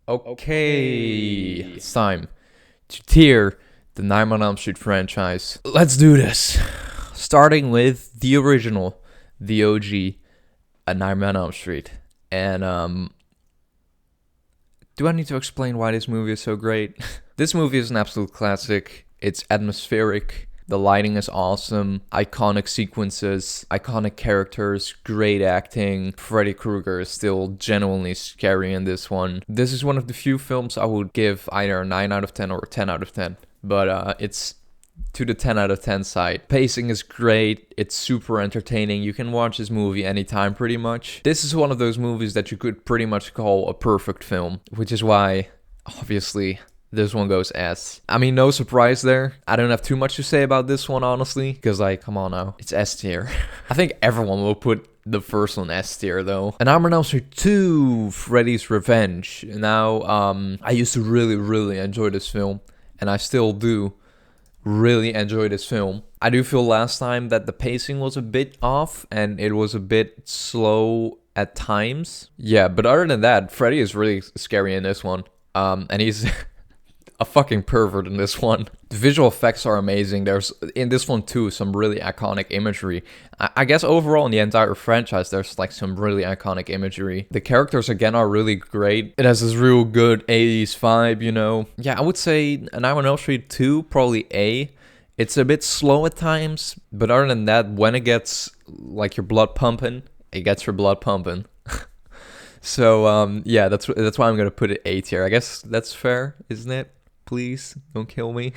Okay, it's time to tier the Nightmare on Elm Street franchise. Let's do this. Starting with the original, the OG, A Nightmare on Elm Street. And do I need to explain why this movie is so great? This movie is an absolute classic. It's atmospheric. The lighting is awesome. Iconic sequences, iconic characters, great acting. Freddy Krueger is still genuinely scary in this one. This is one of the few films I would give either a 9 out of 10 or a 10 out of 10. But it's to the 10 out of 10 side. Pacing is great. It's super entertaining. You can watch this movie anytime pretty much. This is one of those movies that you could pretty much call a perfect film, which is why, obviously, this one goes S. I mean, no surprise there. I don't have too much to say about this one, honestly, because, like, come on now. It's S tier. I think everyone will put the first one S tier, though. And Nightmare on Elm Street 2, Freddy's Revenge. Now, I used to really enjoy this film, and I still do really enjoy this film. I do feel last time that the pacing was a bit off, and it was a bit slow at times. Yeah, but other than that, Freddy is really scary in this one. And he's a fucking pervert in this one. The visual effects are amazing. There's, in this one too, some really iconic imagery. I guess overall in the entire franchise, there's like some really iconic imagery. The characters again are really great. It has this real good 80s vibe, you know. Yeah, I would say Nightmare on Elm Street 2, probably A. It's a bit slow at times, but other than that, when it gets like your blood pumping, it gets your blood pumping. So yeah, that's why I'm gonna put it A tier. I guess that's fair, isn't it? Please don't kill me.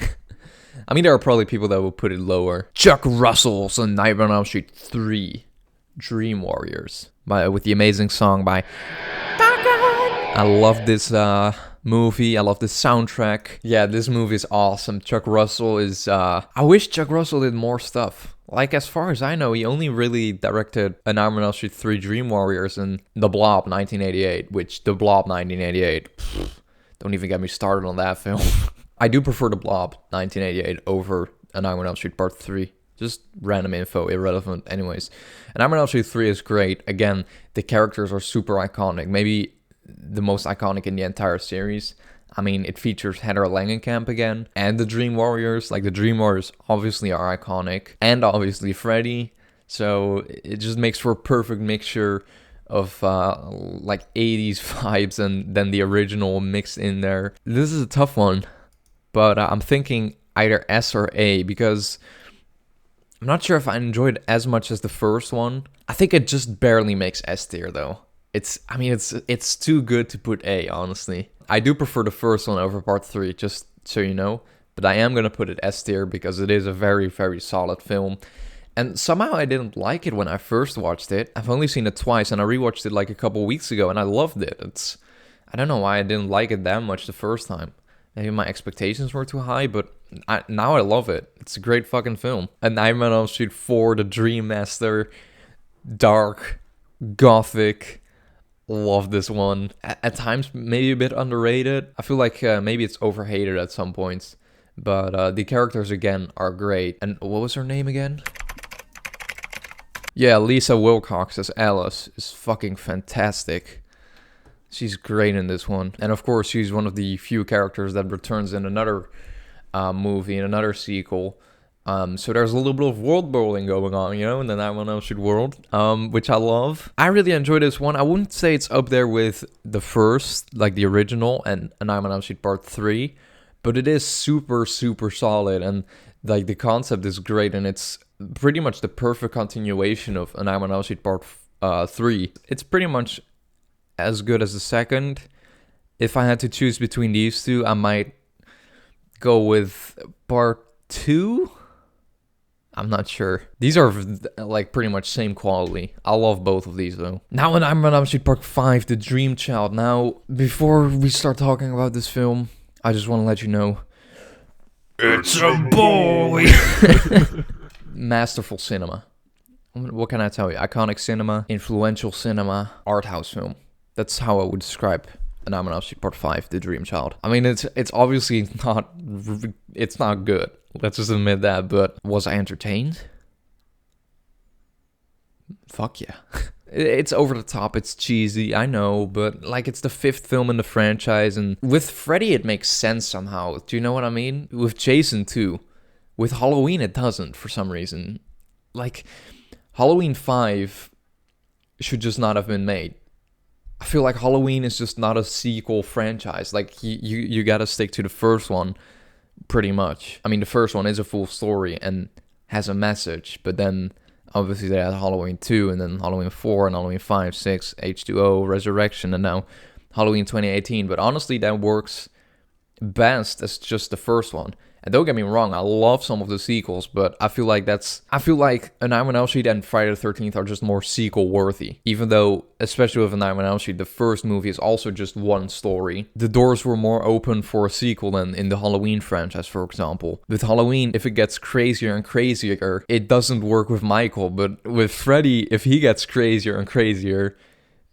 I mean, there are probably people that will put it lower. Chuck Russell's on Nightmare on Elm Street 3, Dream Warriors, with the amazing song by. I love this movie. I love the soundtrack. Yeah, this movie is awesome. Chuck Russell is. I wish Chuck Russell did more stuff. Like, as far as I know, he only really directed A Nightmare on Elm Street 3, Dream Warriors, and The Blob 1988, which The Blob 1988. Don't even get me started on that film. I do prefer The Blob 1988 over A Nightmare on Elm Street Part 3. Just random info, irrelevant. Anyways, A Nightmare on Elm Street 3 is great. Again, the characters are super iconic. Maybe the most iconic in the entire series. I mean, it features Heather Langenkamp again. And the Dream Warriors. Like, the Dream Warriors obviously are iconic. And obviously Freddy. So it just makes for a perfect mixture of like 80s vibes and then the original mixed in there. This is a tough one, but I'm thinking either S or A, because I'm not sure if I enjoyed it as much as the first one. I think it just barely makes S tier though. It's too good to put A, honestly. I do prefer the first one over Part 3, just so you know, but I am gonna put it S tier because it is a very solid film. And somehow I didn't like it when I first watched it. I've only seen it twice, and I rewatched it like a couple weeks ago, and I loved it. I don't know why I didn't like it that much the first time. Maybe my expectations were too high, but now I love it. It's a great fucking film. A Nightmare on Elm Street 4, The Dream Master, dark, gothic. Love this one. At times, maybe a bit underrated. I feel like maybe it's overhated at some points. But the characters, again, are great. And what was her name again? Yeah, Lisa Wilcox as Alice is fucking fantastic. She's great in this one. And of course, she's one of the few characters that returns in another movie, in another sequel. So there's a little bit of world building going on, you know, in the Nightmare on Elm Street world, which I love. I really enjoy this one. I wouldn't say it's up there with the first, like the original, and A Nightmare on Elm Street Part 3, but it is super solid, and like the concept is great, and it's pretty much the perfect continuation of A Nightmare on Elm Street Part 3. It's pretty much as good as the second. If I had to choose between these two, I might go with Part 2. I'm not sure. These are like pretty much same quality. I love both of these though. Now, A Nightmare on Elm Street Part 5, The Dream Child. Now, before we start talking about this film, I just want to let you know, it's a boy! Masterful cinema. What can I tell you? Iconic cinema, influential cinema, art house film. That's how I would describe A Nightmare on Elm Street Part 5, The Dream Child. I mean, it's obviously not, it's not good. Let's just admit that, but was I entertained? Fuck yeah. It's over the top, it's cheesy, I know, but like it's the 5th film in the franchise, and with Freddy it makes sense somehow. Do you know what I mean? With Jason too. With Halloween it doesn't for some reason. Like Halloween 5 should just not have been made. I feel like Halloween is just not a sequel franchise. Like you gotta stick to the first one pretty much. I mean, the first one is a full story and has a message, but then obviously they had Halloween 2, and then Halloween 4, and Halloween 5, 6, H2O, Resurrection, and now Halloween 2018. But honestly, that works best as just the first one. And don't get me wrong, I love some of the sequels, but I feel like A Nightmare on Elm Street and Friday the 13th are just more sequel worthy. Even though, especially with A Nightmare on Elm Street, the first movie is also just one story. The doors were more open for a sequel than in the Halloween franchise, for example. With Halloween, if it gets crazier and crazier, it doesn't work with Michael. But with Freddy, if he gets crazier and crazier,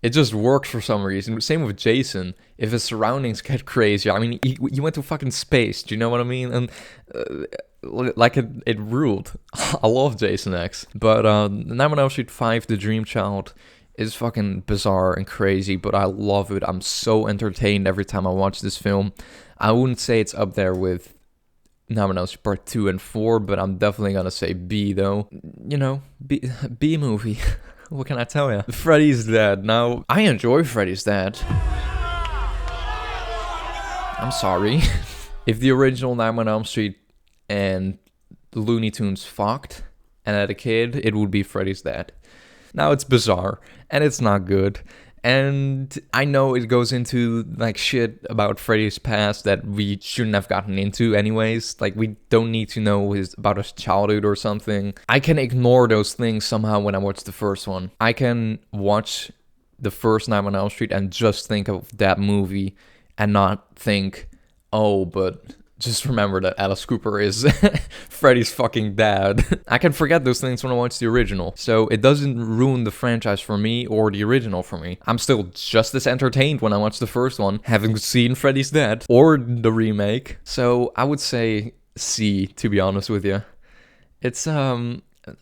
it just works for some reason. Same with Jason. If his surroundings get crazy, I mean, he went to fucking space. Do you know what I mean? And like it ruled. I love Jason X. But Nightmare on Elm Street 5, The Dream Child, is fucking bizarre and crazy, but I love it. I'm so entertained every time I watch this film. I wouldn't say it's up there with Nightmare on Elm Street Part 2 and 4, but I'm definitely gonna say B though. You know, B movie. What can I tell you? Freddy's Dead. Now, I enjoy Freddy's Dead. I'm sorry. If the original Nightmare on Elm Street and Looney Tunes fucked and had a kid, it would be Freddy's Dead. Now, it's bizarre and it's not good. And I know it goes into like shit about Freddy's past that we shouldn't have gotten into anyways. Like, we don't need to know about his childhood or something. I can ignore those things somehow when I watch the first one. I can watch the first Nightmare on Elm Street and just think of that movie and not think, oh, but just remember that Alice Cooper is Freddy's fucking dad. I can forget those things when I watch the original. So it doesn't ruin the franchise for me or the original for me. I'm still just as entertained when I watch the first one, having seen Freddy's Dead or the remake. So I would say C, to be honest with you. It's, I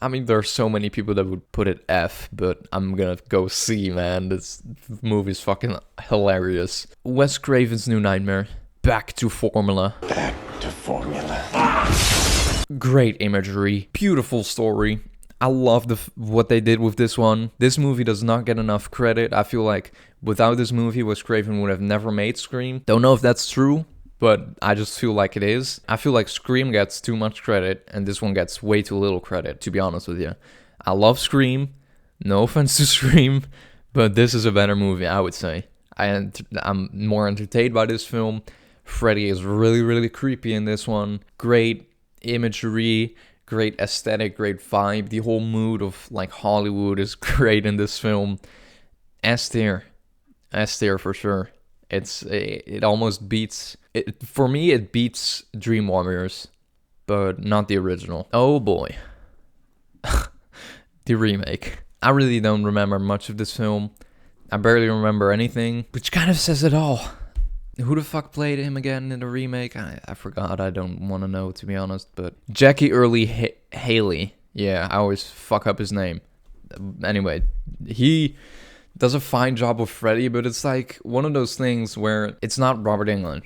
mean, there are so many people that would put it F, but I'm gonna go C, man. This movie's fucking hilarious. Wes Craven's New Nightmare. Back to formula. Back to formula. Great imagery. Beautiful story. I love what they did with this one. This movie does not get enough credit. I feel like without this movie, Wes Craven would have never made Scream. Don't know if that's true, but I just feel like it is. I feel like Scream gets too much credit, and this one gets way too little credit, to be honest with you. I love Scream. No offense to Scream, but this is a better movie, I would say. I'm more entertained by this film. Freddy is really, really creepy in this one. Great imagery, great aesthetic, great vibe. The whole mood of like Hollywood is great in this film. S tier for sure. It almost beats it for me. It beats Dream Warriors, but not the original. Oh boy, the remake. I really don't remember much of this film. I barely remember anything, which kind of says it all. Who the fuck played him again in the remake? I forgot. I don't want to know, to be honest. But Jackie Earle Haley. Yeah, I always fuck up his name. Anyway, he does a fine job with Freddy, but it's like one of those things where it's not Robert Englund.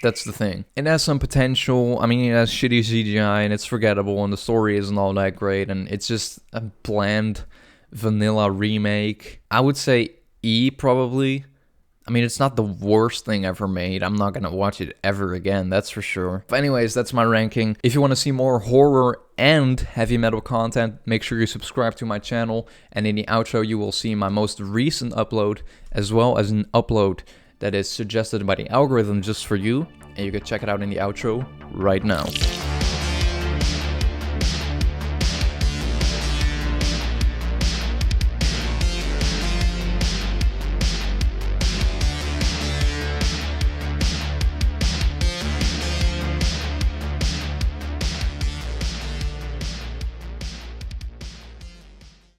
That's the thing. It has some potential. I mean, it has shitty CGI and it's forgettable and the story isn't all that great. And it's just a bland, vanilla remake. I would say E, probably. I mean, it's not the worst thing ever made. I'm not gonna watch it ever again, that's for sure. But anyways, that's my ranking. If you want to see more horror and heavy metal content, make sure you subscribe to my channel. And in the outro, you will see my most recent upload, as well as an upload that is suggested by the algorithm just for you. And you can check it out in the outro right now.